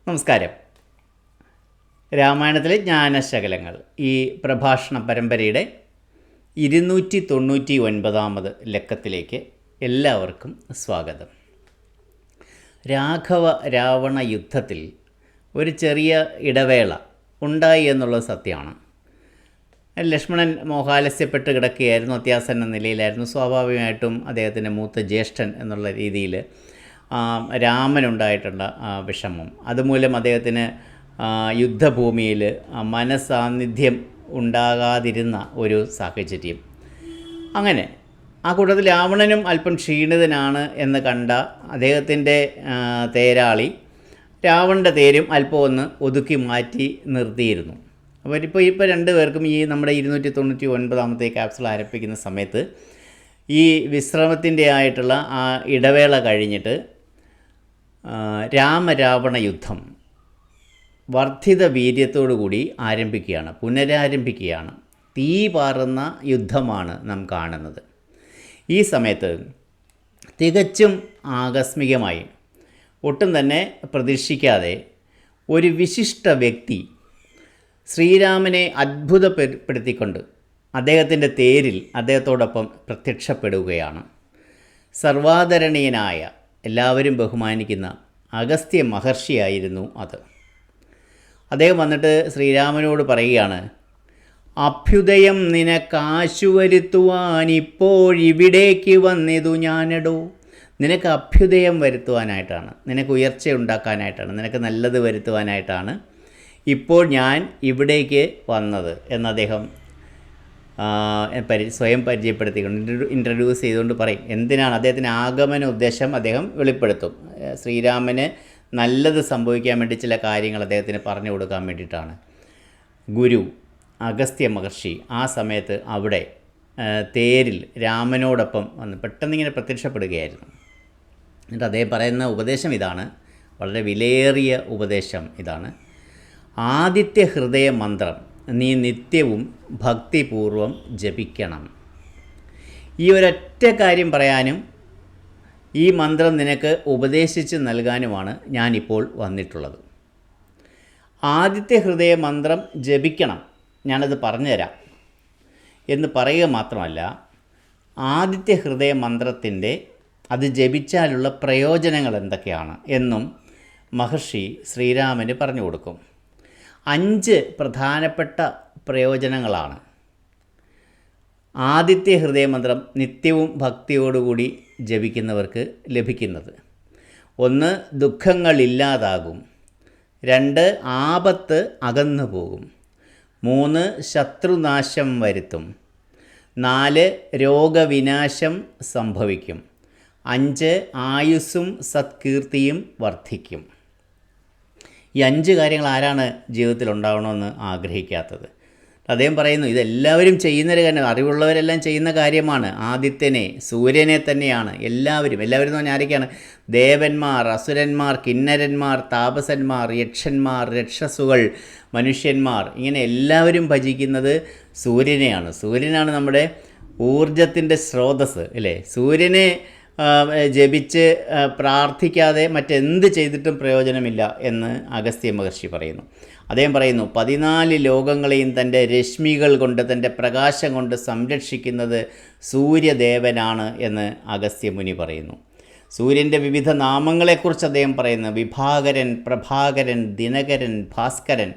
നമസ്കാരം. രാമായണത്തിലെ ജ്ഞാനശകലങ്ങൾ ഈ പ്രഭാഷണ പരമ്പരയുടെ 299 ലക്കത്തിലേക്ക് എല്ലാവർക്കും സ്വാഗതം. രാഘവ രാവണ യുദ്ധത്തിൽ ഒരു ചെറിയ ഇടവേള ഉണ്ടായി എന്നുള്ളത് സത്യമാണ്. ലക്ഷ്മണൻ മോഹാലസ്യപ്പെട്ട് കിടക്കുകയായിരുന്നു, അത്യാസന്ന നിലയിലായിരുന്നു. സ്വാഭാവികമായിട്ടും അദ്ദേഹത്തിൻ്റെ മൂത്ത ജ്യേഷ്ഠൻ എന്നുള്ള രീതിയിൽ രാമനുണ്ടായിട്ടുള്ള വിഷമം, അതുമൂലം അദ്ദേഹത്തിന് യുദ്ധഭൂമിയിൽ മനസാന്നിധ്യം ഉണ്ടാകാതിരുന്ന ഒരു സാഹചര്യം. അങ്ങനെ ആ കൂട്ടത്തിൽ രാവണനും അല്പം ക്ഷീണിതനാണ് എന്ന് കണ്ട അദ്ദേഹത്തിൻ്റെ തേരാളി രാവണൻ്റെ തേരും അല്പം ഒന്ന് ഒതുക്കി മാറ്റി നിർത്തിയിരുന്നു. അപ്പോൾ ഇപ്പോൾ രണ്ടുപേർക്കും ഈ നമ്മുടെ 299 ക്യാപ്സുൾ ആരംഭിക്കുന്ന സമയത്ത് ഈ വിശ്രമത്തിൻ്റെ ആയിട്ടുള്ള ആ ഇടവേള കഴിഞ്ഞിട്ട് രാമരാവണ യുദ്ധം വർദ്ധിത വീര്യത്തോടുകൂടി ആരംഭിക്കുകയാണ്, പുനരാരംഭിക്കുകയാണ്. തീ പാറുന്ന യുദ്ധമാണ് നാം കാണുന്നത്. ഈ സമയത്ത് തികച്ചും ആകസ്മികമായി, ഒട്ടും തന്നെ പ്രതീക്ഷിക്കാതെ ഒരു വിശിഷ്ട വ്യക്തി ശ്രീരാമനെ അത്ഭുതപ്പെടുത്തിക്കൊണ്ട് അദ്ദേഹത്തിൻ്റെ തേരിൽ അദ്ദേഹത്തോടൊപ്പം പ്രത്യക്ഷപ്പെടുകയാണ്. സർവാദരണീയനായ, എല്ലാവരും ബഹുമാനിക്കുന്ന അഗസ്ത്യ മഹർഷിയായിരുന്നു അത്. അദ്ദേഹം വന്നിട്ട് ശ്രീരാമനോട് പറയുകയാണ്, അഭ്യുദയം നിനക്കാശു വരുത്തുവാൻ ഇപ്പോഴിവിടേക്ക് വന്നിതു ഞാനെടോ. നിനക്ക് അഭ്യുദയം വരുത്തുവാനായിട്ടാണ്, നിനക്ക് ഉയർച്ച ഉണ്ടാക്കാനായിട്ടാണ്, നിനക്ക് നല്ലത് വരുത്തുവാനായിട്ടാണ് ഇപ്പോൾ ഞാൻ ഇവിടേക്ക് വന്നത് എന്ന് അദ്ദേഹം സ്വയം പരിചയപ്പെടുത്തിക്കൊണ്ട് ഇൻട്രൊഡ്യൂസ് ചെയ്തുകൊണ്ട് പറയും. എന്തിനാണ് അദ്ദേഹത്തിന് ആഗമന ഉദ്ദേശം അദ്ദേഹം വെളിപ്പെടുത്തും. ശ്രീരാമന് നല്ലത് സംഭവിക്കാൻ വേണ്ടി ചില കാര്യങ്ങൾ അദ്ദേഹത്തിന് പറഞ്ഞു കൊടുക്കാൻ വേണ്ടിയിട്ടാണ്. ഗുരു അഗസ്ത്യ മഹർഷി ആ സമയത്ത് അവിടെ തേരിൽ രാമനോടൊപ്പം വന്ന് പെട്ടെന്നിങ്ങനെ പ്രത്യക്ഷപ്പെടുകയായിരുന്നു. എന്നിട്ട് അദ്ദേഹം പറയുന്ന ഉപദേശം ഇതാണ്, വളരെ വിലയേറിയ ഉപദേശം ഇതാണ്: ആദിത്യ ഹൃദയ മന്ത്രം നീ നിത്യവും ഭക്തിപൂർവം ജപിക്കണം. ഈ ഒരൊറ്റ കാര്യം പറയാനും ഈ മന്ത്രം നിനക്ക് ഉപദേശിച്ച് നൽകാനുമാണ് ഞാനിപ്പോൾ വന്നിട്ടുള്ളത്. ആദിത്യ ഹൃദയ മന്ത്രം ജപിക്കണം, ഞാനത് പറഞ്ഞുതരാം എന്ന് പറയുക മാത്രമല്ല, ആദിത്യ ഹൃദയ മന്ത്രത്തിൻ്റെ അത് ജപിച്ചാലുള്ള പ്രയോജനങ്ങൾ എന്തൊക്കെയാണ് എന്നും മഹർഷി ശ്രീരാമന് പറഞ്ഞു കൊടുക്കും. 5 പ്രധാനപ്പെട്ട പ്രയോജനങ്ങളാണ് ആദിത്യ ഹൃദയമന്ത്രം നിത്യവും ഭക്തിയോടുകൂടി ജപിക്കുന്നവർക്ക് ലഭിക്കുന്നത്. 1, ദുഃഖങ്ങളില്ലാതാകും. 2, ആപത്ത് അകന്നു പോകും. 3, ശത്രുനാശം വരുത്തും. 4, രോഗവിനാശം സംഭവിക്കും. 5, ആയുസ്സും സത്കീർത്തിയും വർദ്ധിക്കും. ഈ 5 കാര്യങ്ങൾ ആരാണ് ജീവിതത്തിൽ ഉണ്ടാവണമെന്ന് ആഗ്രഹിക്കാത്തത്? അദ്ദേഹം പറയുന്നു, ഇതെല്ലാവരും ചെയ്യുന്നൊരു കാര്യം, അറിവുള്ളവരെല്ലാം ചെയ്യുന്ന കാര്യമാണ്. ആദിത്യനെ, സൂര്യനെ തന്നെയാണ് എല്ലാവരും എന്ന് പറഞ്ഞാൽ ആരൊക്കെയാണ്? ദേവന്മാർ, അസുരന്മാർ, കിന്നരന്മാർ, താപസന്മാർ, യക്ഷന്മാർ, രക്ഷസുകൾ, മനുഷ്യന്മാർ, ഇങ്ങനെ എല്ലാവരും ഭജിക്കുന്നത് സൂര്യനെയാണ്. സൂര്യനാണ് നമ്മുടെ ഊർജത്തിൻ്റെ സ്രോതസ്സ്, അല്ലേ? സൂര്യനെ ജപിച്ച് പ്രാർത്ഥിക്കാതെ മറ്റെന്ത് ചെയ്തിട്ടും പ്രയോജനമില്ല എന്ന് അഗസ്ത്യ മഹർഷി പറയുന്നു. അദ്ദേഹം പറയുന്നു, 14 ലോകങ്ങളെയും തൻ്റെ രശ്മികൾ കൊണ്ട്, തൻ്റെ പ്രകാശം കൊണ്ട് സംരക്ഷിക്കുന്നത് സൂര്യദേവനാണ് എന്ന് അഗസ്ത്യ മുനി പറയുന്നു. സൂര്യൻ്റെ വിവിധ നാമങ്ങളെക്കുറിച്ച് അദ്ദേഹം പറയുന്നു. വിഭാകരൻ, പ്രഭാകരൻ, ദിനകരൻ, ഭാസ്കരൻ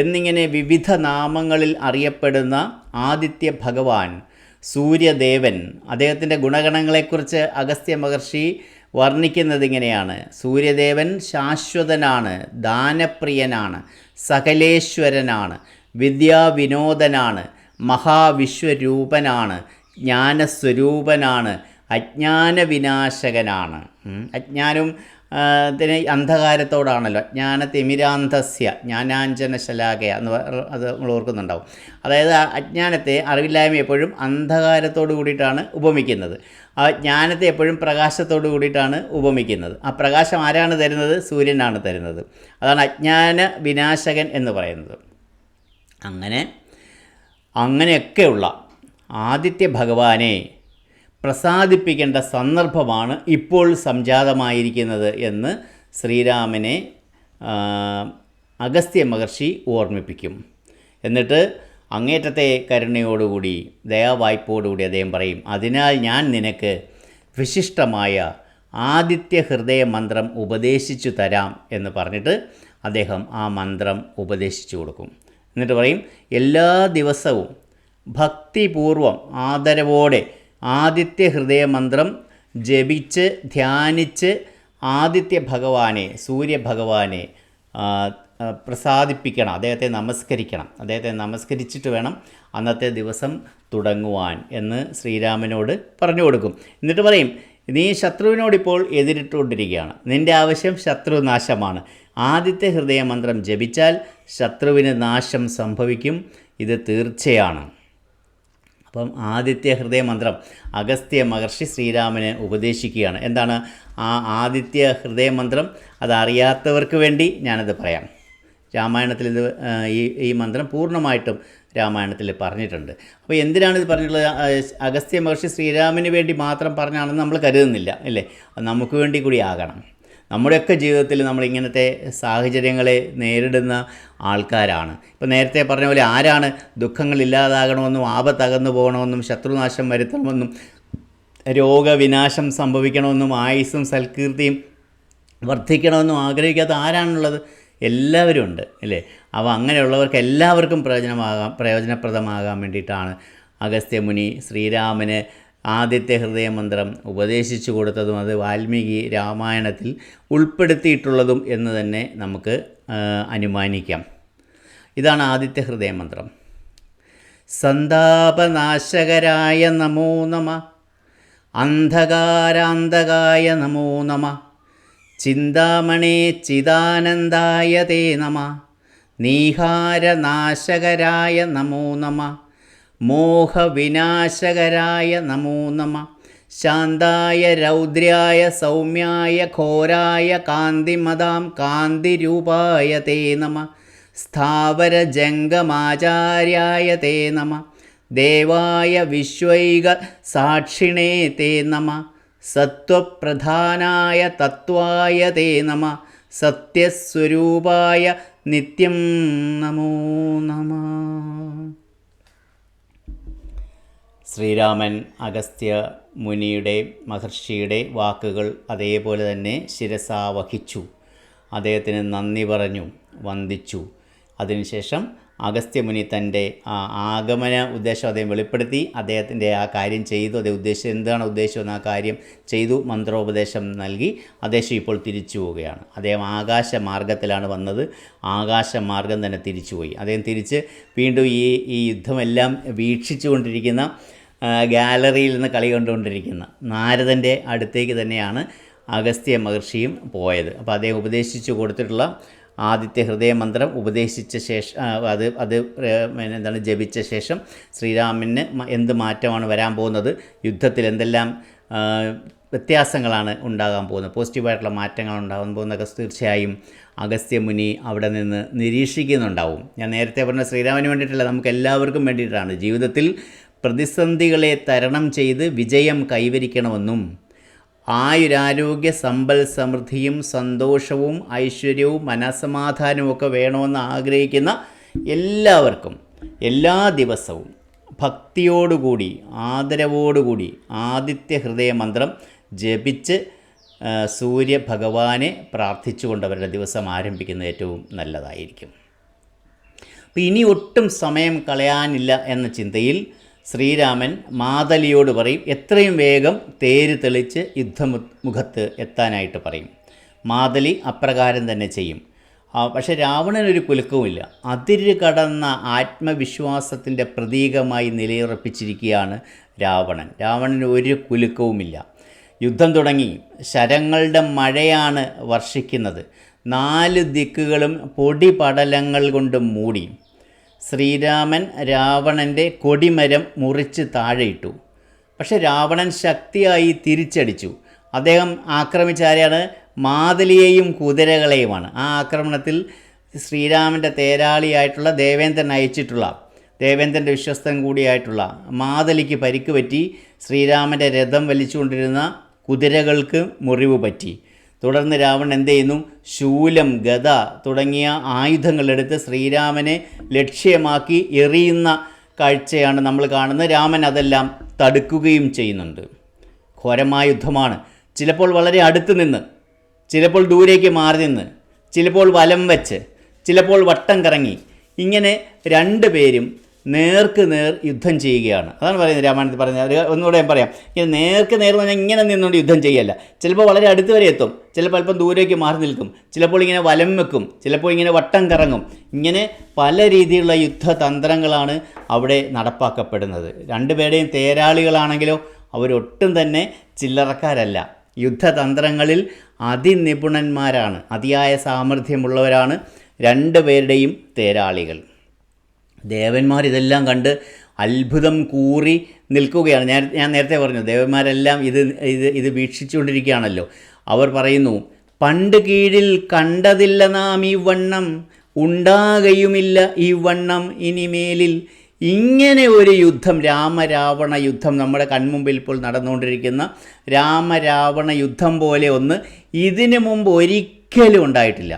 എന്നിങ്ങനെ വിവിധ നാമങ്ങളിൽ അറിയപ്പെടുന്ന ആദിത്യ ഭഗവാൻ സൂര്യദേവൻ, അദ്ദേഹത്തിൻ്റെ ഗുണഗണങ്ങളെക്കുറിച്ച് അഗസ്ത്യ മഹർഷി വർണ്ണിക്കുന്നത് ഇങ്ങനെയാണ്: സൂര്യദേവൻ ശാശ്വതനാണ്, ദാനപ്രിയനാണ്, സകലേശ്വരനാണ്, വിദ്യാവിനോദനാണ്, മഹാവിശ്വരൂപനാണ്, ജ്ഞാനസ്വരൂപനാണ്, അജ്ഞാനവിനാശകനാണ്. അജ്ഞാനം അന്ധകാരത്തോടാണല്ലോ, അജ്ഞാനതിമിരാന്ധസ്യ ജ്ഞാനാഞ്ജനശലാകയ എന്ന് അത് നമ്മൾ ഓർക്കുന്നുണ്ടാവും. അതായത് അജ്ഞാനത്തെ, അറിവില്ലായ്മ എപ്പോഴും അന്ധകാരത്തോട് കൂടിയിട്ടാണ് ഉപമിക്കുന്നത്. ആ ജ്ഞാനത്തെ എപ്പോഴും പ്രകാശത്തോട് കൂടിയിട്ടാണ് ഉപമിക്കുന്നത്. ആ പ്രകാശം ആരാണ് തരുന്നത്? സൂര്യനാണ് തരുന്നത്. അതാണ് അജ്ഞാന വിനാശകൻ എന്ന് പറയുന്നത്. അങ്ങനെയൊക്കെയുള്ള ആദിത്യ ഭഗവാനെ പ്രസാദിപ്പിക്കേണ്ട സന്ദർഭമാണ് ഇപ്പോൾ സംജാതമായിരിക്കുന്നത് എന്ന് ശ്രീരാമനെ അഗസ്ത്യ മഹർഷി ഓർമ്മിപ്പിക്കും. എന്നിട്ട് അങ്ങേറ്റത്തെ കരുണയോടുകൂടി ദയാവായ്പോടുകൂടി അദ്ദേഹം പറയും, അതിനാൽ ഞാൻ നിനക്ക് വിശിഷ്ടമായ ആദിത്യ ഹൃദയ മന്ത്രം ഉപദേശിച്ചു തരാം എന്ന് പറഞ്ഞിട്ട് അദ്ദേഹം ആ മന്ത്രം ഉപദേശിച്ചു കൊടുക്കും. എന്നിട്ട് പറയും, എല്ലാ ദിവസവും ഭക്തിപൂർവം ആദരവോടെ ആദിത്യ ഹൃദയ മന്ത്രം ജപിച്ച് ധ്യാനിച്ച് ആദിത്യ ഭഗവാനെ, സൂര്യഭഗവാനെ പ്രസാദിപ്പിക്കണം, അദ്ദേഹത്തെ നമസ്കരിക്കണം. അദ്ദേഹത്തെ നമസ്കരിച്ചിട്ട് വേണം അന്നത്തെ ദിവസം തുടങ്ങുവാൻ എന്ന് ശ്രീരാമനോട് പറഞ്ഞു കൊടുക്കും. എന്നിട്ട് പറയും, നീ ശത്രുവിനോടിപ്പോൾ എതിരിട്ടുകൊണ്ടിരിക്കുകയാണ്, നിൻ്റെ ആവശ്യം ശത്രുനാശമാണ്. ആദിത്യ ഹൃദയ മന്ത്രം ജപിച്ചാൽ ശത്രുവിന് നാശം സംഭവിക്കും, ഇത് തീർച്ചയാണ്. അപ്പം ആദിത്യ ഹൃദയ മന്ത്രം അഗസ്ത്യ മഹർഷി ശ്രീരാമന് ഉപദേശിക്കുകയാണ്. എന്താണ് ആ ആദിത്യ ഹൃദയ മന്ത്രം? അതറിയാത്തവർക്ക് വേണ്ടി ഞാനത് പറയാം. രാമായണത്തിൽ ഇത് ഈ മന്ത്രം പൂർണ്ണമായിട്ടും രാമായണത്തിൽ പറഞ്ഞിട്ടുണ്ട്. അപ്പോൾ എന്തിനാണിത് പറഞ്ഞിട്ടുള്ളത്? അഗസ്ത്യ മഹർഷി ശ്രീരാമന് വേണ്ടി മാത്രം പറഞ്ഞാണെന്ന് നമ്മൾ കരുതുന്നില്ല, അല്ലേ? നമുക്ക് വേണ്ടി കൂടി ആകണം. നമ്മുടെയൊക്കെ ജീവിതത്തിൽ നമ്മളിങ്ങനത്തെ സാഹചര്യങ്ങളെ നേരിടുന്ന ആൾക്കാരാണ്. ഇപ്പോൾ നേരത്തെ പറഞ്ഞ പോലെ ആരാണ് ദുഃഖങ്ങൾ ഇല്ലാതാകണമെന്നും ആപത്തകന്നു പോകണമെന്നും ശത്രുനാശം വരുത്തണമെന്നും രോഗവിനാശം സംഭവിക്കണമെന്നും ആയുസ്സും സൽകീർത്തിയും വർദ്ധിക്കണമെന്നും ആഗ്രഹിക്കാത്ത ആരാണുള്ളത്? എല്ലാവരും ഉണ്ട്, അല്ലേ? അപ്പോൾ അങ്ങനെയുള്ളവർക്ക് എല്ലാവർക്കും പ്രയോജനപ്രദമാകാൻ വേണ്ടിയിട്ടാണ് അഗസ്ത്യമുനി ശ്രീരാമന് ആദിത്യ ഹൃദയമന്ത്രം ഉപദേശിച്ചു കൊടുത്തതും അത് വാൽമീകി രാമായണത്തിൽ ഉൾപ്പെടുത്തിയിട്ടുള്ളതും എന്ന് തന്നെ നമുക്ക് അനുമാനിക്കാം. ഇതാണ് ആദിത്യ ഹൃദയമന്ത്രം. സന്താപനാശകരായ നമോ നമ, അന്ധകാരാന്തകായ നമോ നമ, ചിന്താമണേ ചിദാനന്ദായ തേ നമ, നീഹാരനാശകരായ നമോ നമ, മോഹവിനാശകരായ നമോ നമ, ശാന്തായ രൗദ്രായ സൗമ്യായ ഘോരായ കാന്തിമതാം കാന്തിരൂപായ തേ നമ, സ്ഥാവരജംഗമാചാര്യായ തേ നമ, ദേവായ വിശ്വൈക സാക്ഷിണേ തേ നമ, സത്വപ്രധാനായ തത്വായ തേ നമ, സത്യസ്വരൂപായ നിത്യം നമോ നമ. ശ്രീരാമൻ അഗസ്ത്യ മുനിയുടെ മഹർഷിയുടെ വാക്കുകൾ അതേപോലെ തന്നെ ശിരസാ വഹിച്ചു. അദ്ദേഹത്തിന് നന്ദി പറഞ്ഞു, വന്ദിച്ചു. അതിനുശേഷം അഗസ്ത്യമുനി തൻ്റെ ആഗമന ഉദ്ദേശം അദ്ദേഹം വെളിപ്പെടുത്തി. അദ്ദേഹത്തിൻ്റെ ആ കാര്യം ചെയ്തു. അദ്ദേഹം ഉദ്ദേശിച്ചത് എന്താണ് ഉദ്ദേശിച്ചതെന്ന് ആ കാര്യം ചെയ്തു. മന്ത്രോപദേശം നൽകി. അദ്ദേഹം ഇപ്പോൾ തിരിച്ചു പോവുകയാണ്. അദ്ദേഹം ആകാശമാർഗത്തിലാണ് വന്നത്. ആകാശമാർഗം തന്നെ തിരിച്ചുപോയി. അദ്ദേഹം തിരിച്ച് വീണ്ടും ഈ യുദ്ധമെല്ലാം വീക്ഷിച്ചു കൊണ്ടിരിക്കുന്ന ഗാലറിയിൽ നിന്ന് കളി കണ്ടുകൊണ്ടിരിക്കുന്ന നാരദൻ്റെ അടുത്തേക്ക് തന്നെയാണ് അഗസ്ത്യ മഹർഷിയും പോയത്. അപ്പോൾ അദ്ദേഹം ഉപദേശിച്ചു കൊടുത്തിട്ടുള്ള ആദിത്യ ഹൃദയമന്ത്രം ഉപദേശിച്ച ശേഷം എന്താണ് ജപിച്ച ശേഷം ശ്രീരാമന് എന്ത് മാറ്റമാണ് വരാൻ പോകുന്നത്, യുദ്ധത്തിൽ എന്തെല്ലാം വ്യത്യാസങ്ങളാണ് ഉണ്ടാകാൻ പോകുന്നത്, പോസിറ്റീവായിട്ടുള്ള മാറ്റങ്ങൾ ഉണ്ടാകാൻ പോകുന്നതൊക്കെ തീർച്ചയായും അഗസ്ത്യമുനി അവിടെ നിന്ന് നിരീക്ഷിക്കുന്നുണ്ടാവും. ഞാൻ നേരത്തെ പറഞ്ഞ ശ്രീരാമന് വേണ്ടിയിട്ടല്ല, നമുക്ക് എല്ലാവർക്കും വേണ്ടിയിട്ടാണ്. ജീവിതത്തിൽ പ്രതിസന്ധികളെ തരണം ചെയ്ത് വിജയം കൈവരിക്കണമെന്നും ആയുരാരോഗ്യ സമ്പൽ സമൃദ്ധിയും സന്തോഷവും ഐശ്വര്യവും മനസ്സമാധാനവും ഒക്കെ വേണമെന്ന് ആഗ്രഹിക്കുന്ന എല്ലാവർക്കും എല്ലാ ദിവസവും ഭക്തിയോടുകൂടി ആദരവോടുകൂടി ആദിത്യ ഹൃദയമന്ത്രം ജപിച്ച് സൂര്യഭഗവാനെ പ്രാർത്ഥിച്ചുകൊണ്ട് അവരുടെ ദിവസം ആരംഭിക്കുന്നത് ഏറ്റവും നല്ലതായിരിക്കും. അപ്പോൾ ഇനി ഒട്ടും സമയം കളയാനില്ല എന്ന ചിന്തയിൽ ശ്രീരാമൻ മാതലിയോട് പറയും, എത്രയും വേഗം തേര് തെളിച്ച് യുദ്ധമുഖത്ത് എത്താനായിട്ട് പറയും. മാതലി അപ്രകാരം തന്നെ ചെയ്യും. പക്ഷേ രാവണനൊരു കുലുക്കവുമില്ല. അതിര് കടന്ന ആത്മവിശ്വാസത്തിൻ്റെ പ്രതീകമായി നിലയുറപ്പിച്ചിരിക്കുകയാണ് രാവണൻ. രാവണന് ഒരു കുലുക്കവുമില്ല. യുദ്ധം തുടങ്ങി. ശരങ്ങളുടെ മഴയാണ് വർഷിക്കുന്നത്. 4 ദിക്കുകളും പൊടിപടലങ്ങൾ കൊണ്ട് മൂടി. ശ്രീരാമൻ രാവണൻ്റെ കൊടിമരം മുറിച്ച് താഴെയിട്ടു. പക്ഷെ രാവണൻ ശക്തിയായി തിരിച്ചടിച്ചു. അദ്ദേഹം ആക്രമിച്ച ആരെയാണ്? മാതലിയെയും കുതിരകളെയുമാണ്. ആ ആക്രമണത്തിൽ ശ്രീരാമൻ്റെ തേരാളിയായിട്ടുള്ള ദേവേന്ദ്രൻ അയച്ചിട്ടുള്ള ദേവേന്ദ്രൻ്റെ വിശ്വസ്തൻ കൂടിയായിട്ടുള്ള മാതലിക്ക് പരിക്ക് പറ്റി. ശ്രീരാമൻ്റെ രഥം വലിച്ചുകൊണ്ടിരുന്ന കുതിരകൾക്ക് മുറിവ് പറ്റി. തുടർന്ന് രാവണൻ എന്ത് ചെയ്യുന്നു? ശൂലം, ഗദ തുടങ്ങിയ ആയുധങ്ങളെടുത്ത് ശ്രീരാമനെ ലക്ഷ്യമാക്കി എറിയുന്ന കാഴ്ചയാണ് നമ്മൾ കാണുന്നത്. രാമൻ അതെല്ലാം തടുക്കുകയും ചെയ്യുന്നുണ്ട്. ഘോരമായ യുദ്ധമാണ്. ചിലപ്പോൾ വളരെ അടുത്ത് നിന്ന്, ചിലപ്പോൾ ദൂരേക്ക് മാറി നിന്ന്, ചിലപ്പോൾ വലം വെച്ച്, ചിലപ്പോൾ വട്ടം കറങ്ങി, ഇങ്ങനെ രണ്ടു പേരും നേർക്ക് നേർ യുദ്ധം ചെയ്യുകയാണ്. അതാണ് പറയുന്നത്, രാമായണത്തിൽ പറയുന്നത്. ഒന്നുകൂടെ ഞാൻ പറയാം. ഇങ്ങനെ നേർക്ക് നേർ എന്ന് പറഞ്ഞാൽ ഇങ്ങനെ നിന്നുകൊണ്ട് യുദ്ധം ചെയ്യല്ല. ചിലപ്പോൾ വളരെ അടുത്ത് വരെ എത്തും, ചിലപ്പോൾ അല്പം ദൂരേക്ക് മാറി നിൽക്കും, ചിലപ്പോൾ ഇങ്ങനെ വലം വെക്കും, ചിലപ്പോൾ ഇങ്ങനെ വട്ടം കറങ്ങും. ഇങ്ങനെ പല രീതിയിലുള്ള യുദ്ധതന്ത്രങ്ങളാണ് അവിടെ നടപ്പാക്കപ്പെടുന്നത്. രണ്ടുപേരുടെയും തേരാളികളാണെങ്കിലോ അവരൊട്ടും തന്നെ ചില്ലറക്കാരല്ല. യുദ്ധതന്ത്രങ്ങളിൽ അതിനിപുണന്മാരാണ്, അതിയായ സാമർഥ്യമുള്ളവരാണ് രണ്ടുപേരുടെയും തേരാളികൾ. ദേവന്മാർ ഇതെല്ലാം കണ്ട് അത്ഭുതം കൂറി നിൽക്കുകയാണ്. ഞാൻ നേരത്തെ പറഞ്ഞു, ദേവന്മാരെല്ലാം ഇത് വീക്ഷിച്ചുകൊണ്ടിരിക്കുകയാണല്ലോ. അവർ പറയുന്നു, പണ്ട് കീഴിൽ കണ്ടതില്ല നാം ഈ വണ്ണം, ഉണ്ടാകയുമില്ല ഈ വണ്ണം ഇനിമേലിൽ. ഇങ്ങനെ ഒരു യുദ്ധം, രാമരാവണ യുദ്ധം, നമ്മുടെ കൺമുമ്പിൽ ഇപ്പോൾ നടന്നുകൊണ്ടിരിക്കുന്ന രാമരാവണ യുദ്ധം പോലെ ഒന്ന് ഇതിനു മുമ്പ് ഒരിക്കലും ഉണ്ടായിട്ടില്ല,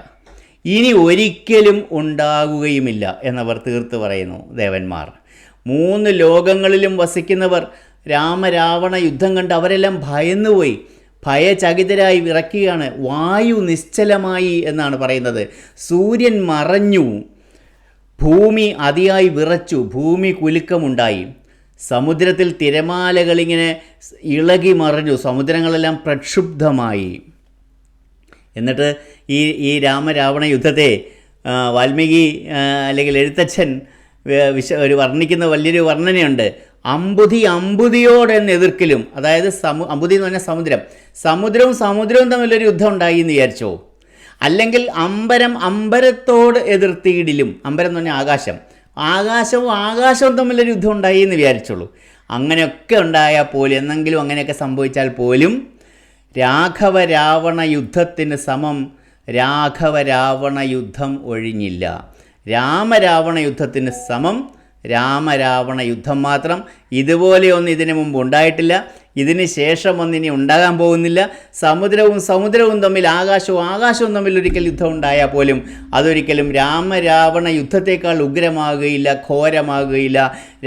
ഇനി ഒരിക്കലും ഉണ്ടാകുകയുമില്ല എന്നവർ തീർത്ത് പറയുന്നു ദേവന്മാർ. 3 ലോകങ്ങളിലും വസിക്കുന്നവർ രാമരാവണ യുദ്ധം കണ്ട് അവരെല്ലാം ഭയന്നുപോയി, ഭയചകിതരായി വിറയ്ക്കുകയാണ്. വായു നിശ്ചലമായി എന്നാണ് പറയുന്നത്. സൂര്യൻ മറഞ്ഞു, ഭൂമി അതിയായി വിറച്ചു, ഭൂമി കുലുക്കമുണ്ടായി, സമുദ്രത്തിൽ തിരമാലകളിങ്ങനെ ഇളകി മറിഞ്ഞു, സമുദ്രങ്ങളെല്ലാം പ്രക്ഷുബ്ധമായി. എന്നിട്ട് ഈ രാമരാവണ യുദ്ധത്തെ വാൽമീകി അല്ലെങ്കിൽ എഴുത്തച്ഛൻ ഒരു വർണ്ണിക്കുന്ന വലിയൊരു വർണ്ണനയുണ്ട്. അമ്പുതിയോടെന്ന് എതിർക്കലും, അതായത് അമ്പുതി എന്ന് പറഞ്ഞാൽ സമുദ്രവും തമ്മിലൊരു യുദ്ധം ഉണ്ടായി എന്ന് വിചാരിച്ചോ, അല്ലെങ്കിൽ അമ്പരത്തോട് എതിർത്തിയിടിലും, അമ്പരം എന്ന് പറഞ്ഞാൽ ആകാശവും തമ്മിലൊരു യുദ്ധം ഉണ്ടായി എന്ന് വിചാരിച്ചോളൂ. അങ്ങനെയൊക്കെ ഉണ്ടായാൽ പോലും, എന്നെങ്കിലും അങ്ങനെയൊക്കെ സംഭവിച്ചാൽ പോലും രാഘവരാവണ യുദ്ധത്തിന് സമം രാഘവരാവണ യുദ്ധം ഒഴിഞ്ഞില്ല. രാമരാവണ യുദ്ധത്തിന് സമം രാമരാവണ യുദ്ധം മാത്രം. ഇതുപോലെയൊന്നും ഇതിനു മുമ്പ് ഉണ്ടായിട്ടില്ല, ഇതിന് ശേഷം ഒന്നിനി ഉണ്ടാകാൻ പോകുന്നില്ല. സമുദ്രവും തമ്മിൽ, ആകാശവും തമ്മിൽ ഒരിക്കൽ യുദ്ധം ഉണ്ടായാൽ പോലും അതൊരിക്കലും രാമരാവണ യുദ്ധത്തേക്കാൾ ഉഗ്രമാകുകയില്ല, ഘോരമാകുകയില്ല.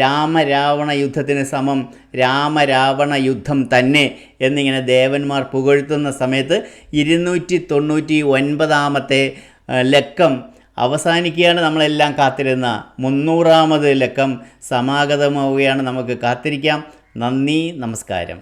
രാമരാവണ യുദ്ധത്തിന് സമം രാമരാവണ യുദ്ധം തന്നെ എന്നിങ്ങനെ ദേവന്മാർ പുകഴ്ത്തുന്ന സമയത്ത് 299-ാമത്തെ ലക്കം അവസാനിക്കുകയാണ്. നമ്മളെല്ലാം കാത്തിരുന്ന 300-ാമത് ലക്കം സമാഗതമാവുകയാണ്. നമുക്ക് കാത്തിരിക്കാം. നന്ദി, നമസ്കാരം.